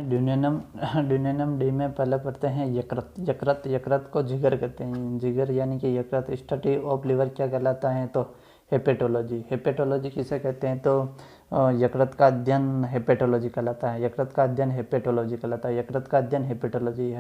ड्यूनेनम ड्यूनेनम D में पहले पढ़ते हैं यकृत। यकृत यकृत को जिगर कहते हैं। जिगर यानी कि यकृत। स्टडी ऑफ लिवर क्या कहलाता है? तो हेपेटोलॉजी। हेपेटोलॉजी किसे कहते हैं? तो यकृत का अध्ययन हेपेटोलॉजी कहलाता है। यकृत का अध्ययन हेपेटोलॉजी कहलाता है। यकृत का अध्ययन हेपेटोलॉजी।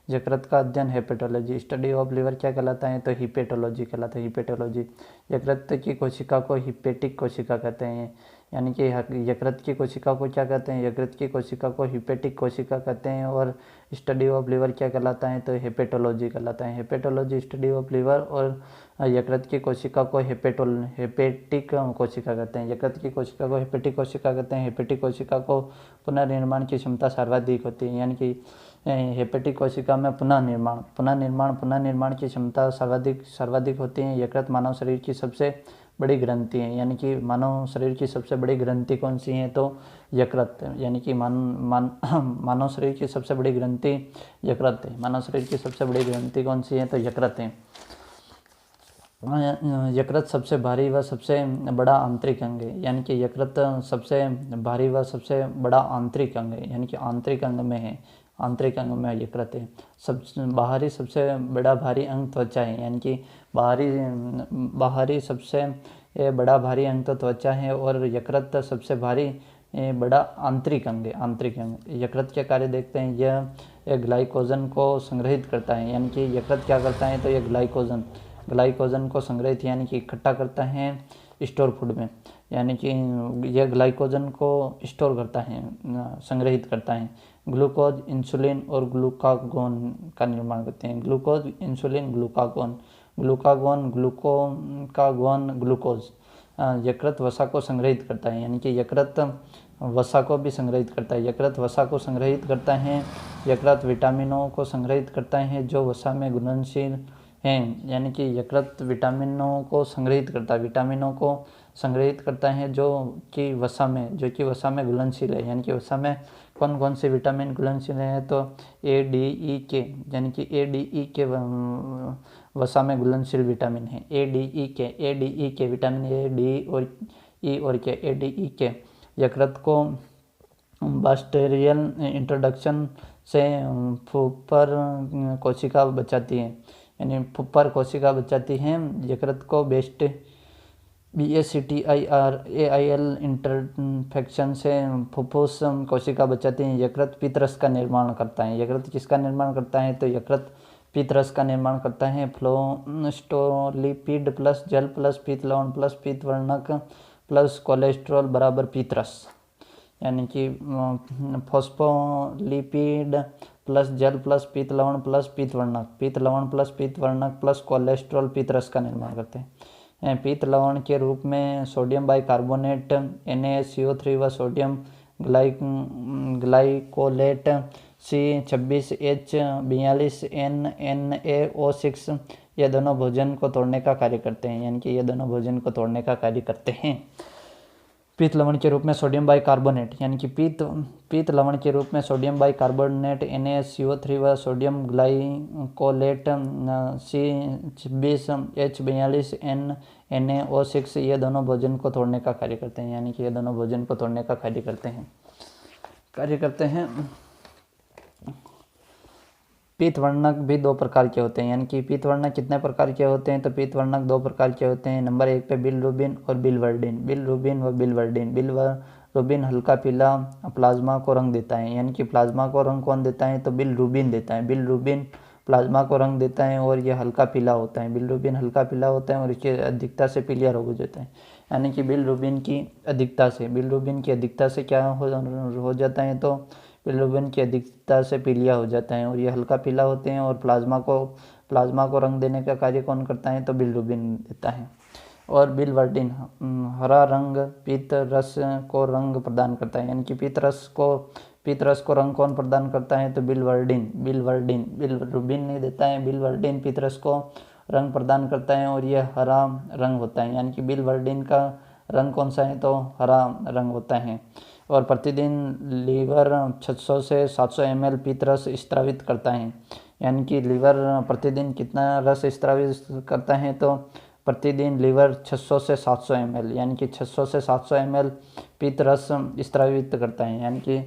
यकृत का अध्ययन हेपेटोलॉजी। स्टडी ऑफ लिवर क्या कहलाता है? तो हिपेटोलॉजी कहलाता है। हिपेटोलॉजी। यकृत की कोशिका को हिपेटिक कोशिका कहते हैं। यानी कि यकृत की कोशिका को क्या कहते हैं? यकृत की कोशिका को हिपेटिक कोशिका कहते हैं। और स्टडी ऑफ लिवर क्या कहलाता है? तो हेपेटोलॉजी कहलाता है। हेपेटोलॉजी स्टडी ऑफ लिवर और यकृत की कोशिका को हेपेटिक कोशिका कहते हैं। यकृत की कोशिका को हेपेटिक कोशिका कहते हैं। हेपेटिक कोशिका को पुनर्निर्माण की क्षमता सर्वाधिक होती है। यानी कि हेपेटिक कोशिका में पुनर्निर्माण की क्षमता सर्वाधिक होती है। यकृत मानव शरीर की सबसे बड़ी ग्रंथि है। यानी कि मानव शरीर की सबसे बड़ी ग्रंथि कौन सी है? तो यकृत। यानी कि मानव शरीर की सबसे बड़ी ग्रंथि यकृत है। मानव शरीर की सबसे बड़ी ग्रंथि कौन सी है? तो यकृत है। यकृत सबसे भारी व सबसे बड़ा आंतरिक अंग है। यानी कि यकृत सबसे भारी व सबसे बड़ा आंतरिक अंग है। यानी कि आंतरिक अंग में है। आंतरिक अंग में यकृत है। बाहरी सबसे बड़ा भारी अंग त्वचा है। यानी कि बाहरी सबसे बड़ा भारी अंग तो त्वचा है। और यकृत सबसे भारी बड़ा आंतरिक अंग है। आंतरिक अंग। यकृत के कार्य देखते हैं। यह ग्लाइकोजन को संग्रहित करता है। यानी कि यकृत क्या करता है? तो यह ग्लाइकोजन को संग्रहित यानी कि इकट्ठा करता है स्टोर फूड में। यानी कि यह ग्लाइकोजन को स्टोर करता है, संग्रहित करता है। ग्लूकोज, इंसुलिन और ग्लूकागोन का निर्माण करते हैं। Glucose, insulin, glucose. यकृत वसा को संग्रहित करता है। यानी कि यकृत वसा को भी संग्रहित करता है। यकृत वसा को संग्रहित करता है। यकृत विटामिनों को संग्रहित करता है जो वसा में घुलनशील हैं। यानी कि यकृत विटामिनों को संग्रहित करता है जो कि वसा में घुलनशील है। यानी कि वसा में कौन कौन से विटामिन घुलनशील है? तो ए, डी, ई, के। यानी कि ए, डी, ई के वसा में घुलनशील विटामिन है। ए, डी, ई, के विटामिन ए, डी और ई और के। ए, डी, ई, के यकृत को बैक्टीरियल इंट्रोडक्शन से फुप्पर कोशिका बचाती है। यानी फुप्पर कोशिका बचाती है। यकृत को BACTIRAIL इंटरफेक्शन से फुफ्फुस कोशिका बचाती है। यकृत पित्तरस का निर्माण करता है। यकृत किसका निर्माण करता है? तो यकृत पित्तरस का निर्माण करता है। फ्लोस्टोलिपिड प्लस जल प्लस पीत लवण प्लस पीत वर्णक प्लस कोलेस्ट्रॉल बराबर पित्तरस। यानी कि फॉस्फोलिपिड प्लस जल प्लस पीत लवण प्लस पीत वर्णक प्लस कोलेस्ट्रॉल पित्तरस का निर्माण करते हैं। पीत लवण के रूप में सोडियम बाइकार्बोनेट NaCO3 व सोडियम ग्लाइकोलेट C26H42NaO6 ये दोनों भोजन को तोड़ने का कार्य करते हैं। यानी कि ये दोनों भोजन को तोड़ने का कार्य करते हैं। पीत लवण के रूप में सोडियम बाइकार्बोनेट यानी कि पीत लवण के रूप में सोडियम बाइकार्बोनेट NaCO3 व सोडियम ग्लाइकोलेट C26H42NaO6 ये दोनों भोजन को तोड़ने का कार्य करते हैं। यानी कि ये दोनों भोजन को तोड़ने का कार्य करते हैं। पीत वर्णक भी दो प्रकार के होते हैं। यानी कि पीत वर्णक कितने प्रकार के होते हैं? तो पीत वर्णक दो प्रकार के होते हैं। नंबर 1 पे बिलरुबिन और बिलवर्डिन। बिलरुबिन हल्का पीला प्लाज्मा को रंग देता है। यानी कि प्लाज्मा को रंग कौन देता है? तो बिलरुबिन देता है। बिलरुबिन प्लाज्मा को रंग देता है और यह हल्का पीला होता है। बिलरुबिन हल्का पीला होता है और इसकी अधिकता से पीलिया रोग हो जाता है। यानी कि बिलरुबिन की अधिकता से क्या हो जाता है? तो बिलरुबिन की अधिकता से पीलिया हो जाता है और ये हल्का पीला होते हैं। और प्लाज्मा को रंग देने का कार्य कौन करता है? तो बिलरुबिन देता है। और बिलवर्डिन हरा रंग पीत रस को रंग प्रदान करता है। यानी कि पीत रस को रंग कौन प्रदान करता है? तो बिलवर्डिन बिलरुबिन नहीं देता है। बिलवर्डिन पीत रस को रंग प्रदान करता है और यह हरा रंग होता है। यानी कि बिलवर्डिन का रंग कौन सा है? तो हरा रंग होता है। और प्रतिदिन लीवर 600 से 700 ml पीत रस स्त्रावित करता है। यानी कि लीवर प्रतिदिन कितना रस स्त्रावित करता है? तो प्रतिदिन लीवर 600 से 700 ml यानी कि 600 से 700 ml पीत रस स्त्रावित करता है। यानी कि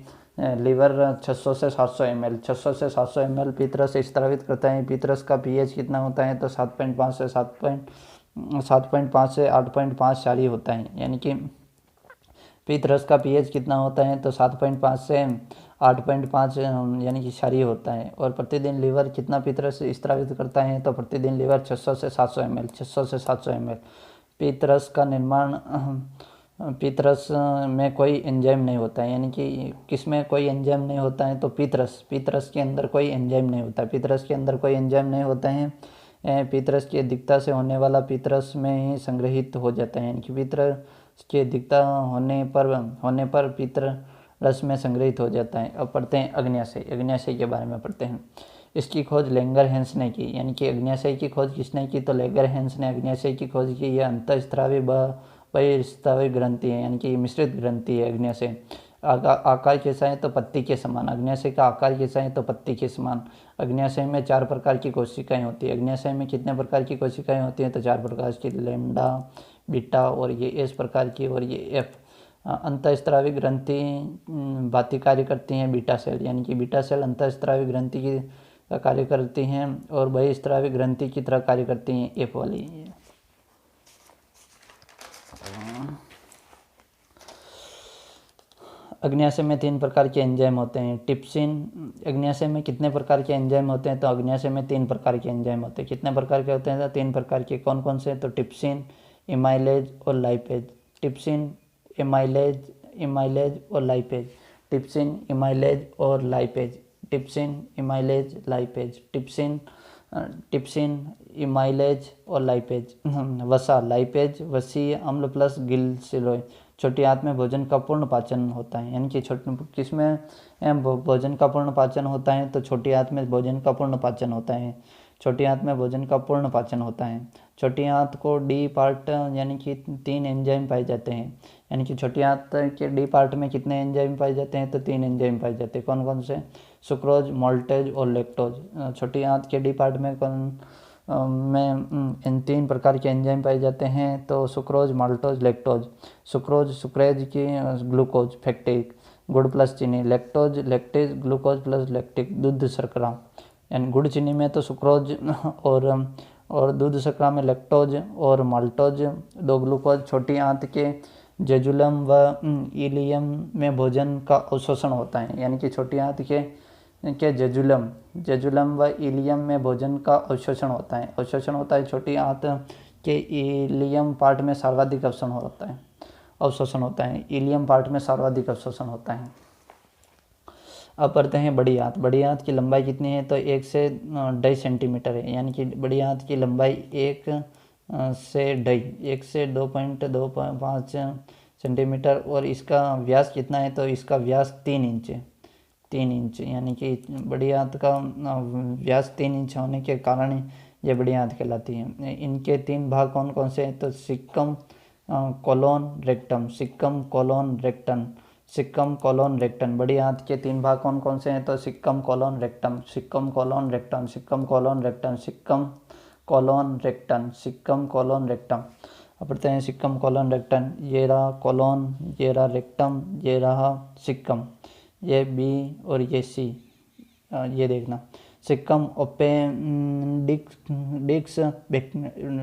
लीवर 600 से 700 ml 600 से 700 ml पीतरस स्रावित करता है। पीतरस का pH कितना होता है तो 7.5 से 7.5 से 8.5 क्षारीय होता है। यानी कि पीतरस का pH कितना होता है तो 7.5 से 8.5 यानी कि क्षारीय होता है। और प्रतिदिन लीवर कितना पीतरस स्रावित करता है तो प्रतिदिन लीवर 600 से 700 ml 600 से 700 ml। पीतरस का निर्माण पीतरस में कोई एंजाइम नहीं होता है। यानी कि किसमें कोई एंजाइम नहीं होता है तो पीतरस के अंदर कोई एंजाइम नहीं होता है। पीतरस के अंदर कोई एंजाइम नहीं होता है। पीतरस की अधिकता से होने वाला पीतरस में ही संग्रहित हो जाता है। यानी कि पीतरस की अधिकता होने पर पीतरस में संग्रहित हो जाता है। अब पढ़ते हैं अग्न्याशय। अग्न्याशय के बारे में पढ़ते हैं। इसकी खोज लैंगरहैंस ने की। यानी कि अग्न्याशय की खोज किसने की तो लैंगरहैंस ने अग्न्याशय की खोज की। यह अंतःस्रावी बहिर्स्रावी ग्रंथि है, यानी कि मिश्रित ग्रंथि है अग्न्याशय। आकार कैसा है तो पत्ती के समान। अग्न्याशय का आकार कैसा है तो पत्ती के समान। अग्न्याशय में 4 प्रकार की कोशिकाएं होती है। अग्न्याशय में कितने प्रकार की कोशिकाएं होती हैं तो 4 प्रकार की, लैम्डा, बीटा और ये एस प्रकार की और ये एफ। अंतःस्रावी ग्रंथि भांति कार्य करती हैं बीटा सेल। यानी कि बीटा सेल अंतःस्रावी ग्रंथि की कार्य करती हैं और बहिर्स्रावी ग्रंथि की तरह कार्य करती हैं एफ वाली। अग्न्याशय में 3 प्रकार के एंजाइम होते हैं। टिप्सिन। अग्न्याशय में कितने प्रकार के एंजाइम होते हैं तो अग्न्याशय में 3 प्रकार के एंजाइम होते हैं। कितने प्रकार के होते हैं तो 3 प्रकार के। कौन कौन से तो टिप्सिन, इमाइलेज और लाइपेज। टिप्सिन, इमाइलेज और लाइपेज। टिप्सिन, इमाइलेज और लाइपेज। टिप्सिन, इमाइलेज, लाइपेज। टिप्सिन, इमाइलेज और लाइपेज। वसा, लाइपेज, वसीय अम्ल प्लस गिल्सिलॉय। छोटी आंत में भोजन का पूर्ण पाचन होता है। यानी कि किसमें भोजन का पूर्ण पाचन होता है तो छोटी आंत में भोजन का पूर्ण पाचन होता है। छोटी आंत में भोजन का पूर्ण पाचन होता है। छोटी आंत को डी पार्ट यानी कि 3 एंजाइम पाए जाते हैं। यानी कि छोटी आंत के डी पार्ट में कितने एंजाइम पाए जाते हैं तो 3 एंजाइम पाए जाते हैं। कौन कौन से? सुक्रोज, मोल्टेज और लैक्टोज। छोटी आंत के डी पार्ट में इन 3 प्रकार के एंजाइम पाए जाते हैं तो sucrose, maltose, lactose. Sucrose sucrase की ग्लूकोज फैक्टिक गुड़ प्लस चीनी। Lactose lactase glucose plus lactic दूध शर्करा। यानी गुड़ चीनी में तो सुक्रोज और दूध शर्करा में लैक्टोज और माल्टोज 2 ग्लूकोज। छोटी आंत के जेजुलम व इलियम में भोजन का अवशोषण होता है। यानी कि छोटी आंत के जेजुलम व इलियम में भोजन का अवशोषण होता है। छोटी आंत के इलियम पार्ट में सर्वाधिक अवशोषण होता है। इलियम पार्ट में सर्वाधिक अवशोषण होता है। अब पढ़ते हैं बड़ी आंत। बड़ी आंत की लंबाई कितनी है तो 1 से 2.5 सेंटीमीटर है। यानी कि बड़ी आंत की लंबाई 1 से 2.25 सेंटीमीटर और इसका व्यास कितना है तो इसका व्यास 3 इंच है। 3 इंच यानी कि बड़ी आंत का व्यास 3 इंच होने के कारण ये बड़ी आंत कहलाती है। इनके 3 भाग कौन कौन से हैं तो caecum, colon, rectum. Caecum, colon, rectum. Caecum, colon, rectum. बड़ी आंत के 3 भाग कौन कौन से हैं तो caecum, colon, rectum. Caecum, colon, rectum. Caecum, colon, rectum. Caecum, colon, rectum. Caecum, colon, rectum. अब पढ़ते हैं सिक्कम, कोलोन, रेक्टम। ये रहा कोलोन, ये रहा रेक्टम, ये रहा सिक्कम। ये बी और ये सी। ये देखना सिक्कम ओपेंडिक्स।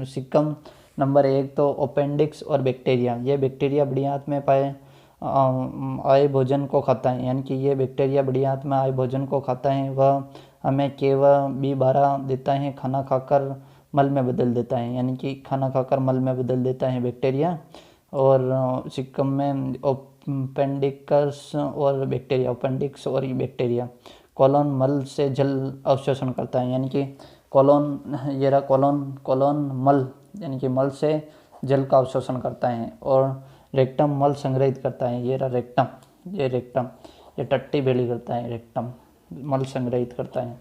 सिक्कम नंबर 1 तो ओपेंडिक्स और बैक्टीरिया। ये बैक्टीरिया बड़ी आंत में आए भोजन को खाता है। यानी कि ये बैक्टीरिया बड़ी आंत में आए भोजन को खाता है। वह हमें B12 देता है, खाना खाकर मल में बदल देता है। यानी कि खाना खाकर मल में बदल देता है बैक्टीरिया। और सिक्कम में ओपेंडिक्स और बैक्टीरिया। ओपेंडिक्स और बैक्टीरिया। कोलोन मल से जल अवशोषण करता है। यानी कि कोलोन, ये रहा कोलोन मल यानी कि मल से जल का अवशोषण करता है। और रेक्टम मल संग्रहित करता है। ये रहा रेक्टम, ये टट्टी भेली करता है। रेक्टम मल संग्रहित करता है।